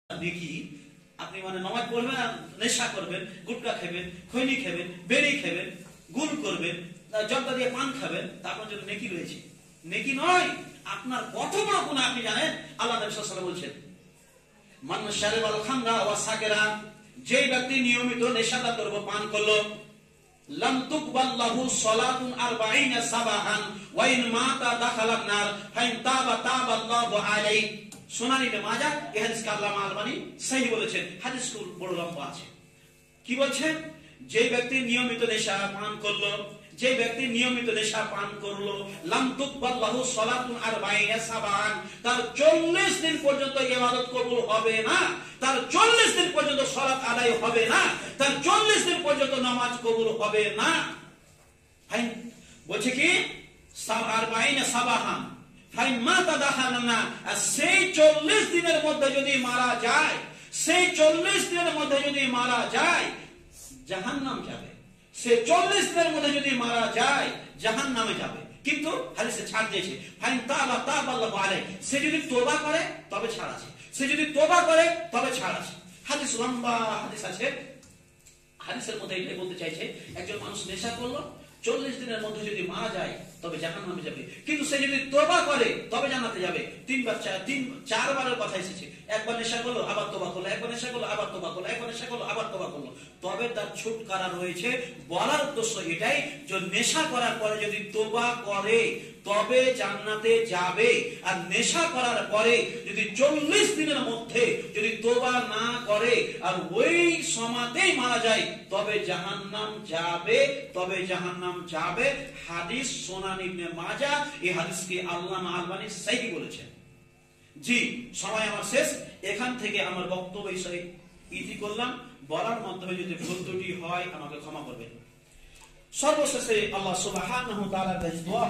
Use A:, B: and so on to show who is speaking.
A: নেকি আপনি মানে নামাজ পড়বেন আর নেশা করবেন, গুটকা খাবেন, খৈনি খাবেন, বেরি খাবেন, গুল করবেন, জর্দা দিয়ে পান খাবেন, তারপর জন্য নেকি রয়েছে। নেকি নয়, আপনার কত বড় গুনাহ আপনি জানেন? আল্লাহ নবী সাল্লাল্লাহু আলাইহি ওয়াসাল্লাম বলছেন, মান শারিবাল খামরা ওয়া সাকিরা, যে ব্যক্তি নিয়মিত নেশাদার দ্রব্য পান করলো, লাম তুকবাল লাহু সালাতুন 40 সাবাহান ওয়া ইন মাতা দাখালান নার ফাইন তাবা তাবাল্লাহু আলাইহি। সুনান ইবনে মাজাহ এই হাদিসকে আল্লামা আলবানী সহিহ বলেছেন। হাদিস বড় লম্বা আছে। কি বলছেন? যে ব্যক্তি নিয়মিত নেশা পান করলো, যে ব্যক্তি নিয়মিত নেশা পান করলো, লাম তুকবাল লাহু সালাতুন 40 সাবাহান, তার 40 দিন পর্যন্ত ইবাদত কবুল হবে না, তার 40 দিন পর্যন্ত সালাত আদায় হবে না, তার 40 দিন পর্যন্ত নামাজ কবুল হবে না। ফাইন বলছে কি 40 সাবাহান ফাইন মাতা দাখালান না, আর সেই 40 দিনের মধ্যে যদি মারা যায়, সেই 40 দিনের মধ্যে যদি মারা যায় জাহান্নাম যাবে। সে 40 দিনের মধ্যে যদি মারা যায় জাহান্নামে যাবে। কিন্তু হাদিসে ছাড় দিয়েছে, ফাইন তাবা তাবাল্লাহু আলাইহি, সে যদি তওবা করে তবে ছাড় আছে, সে যদি তওবা করে তবে ছাড় আছে। হাদিস লম্বা হাদিস আছে। হাদিসের মধ্যে এটাই বলতে চাইছে, একজন মানুষ নেশা করলো, 40 দিনের মধ্যে যদি মারা যায় তবে জাহান্নামে যাবে, কিন্তু সে যদি তওবা করে তবে জান্নাতে যাবে। চারবারের কথা এসেছে। একবার নেশা করলো আবার তওবা করলো, একবার নেশা করলো আবার তওবা করলো, একবার নেশা করলো আবার তওবা করলো, তবে তার ছুটকারা রয়েছে। বলার উদ্দেশ্য এটাই যে নেশা করার পরে যদি তওবা করে তবে জান্নাতে যাবে, আর নেশা করার পরে যদি 40 দিনের মধ্যে যদি তওবা না করে আর ওই সময়তেই মারা যায় তবে জাহান্নাম যাবে, তবে জাহান্নাম যাবে। হাদিস সুনান ইবনে মাজাহ, এই হাদিসকে আল্লামা আলবানী সহিহ বলেছেন। জি, সময় আমার শেষ। এখান থেকে আমার বক্তব্য বিষয়ে ইতি করলাম। বলার মাধ্যমে যদি ভুল ত্রুটি হয় আমাকে ক্ষমা করবেন। সর্বশেষে আল্লাহ সুবহানাহু ওয়া তাআলার কাছে দোয়া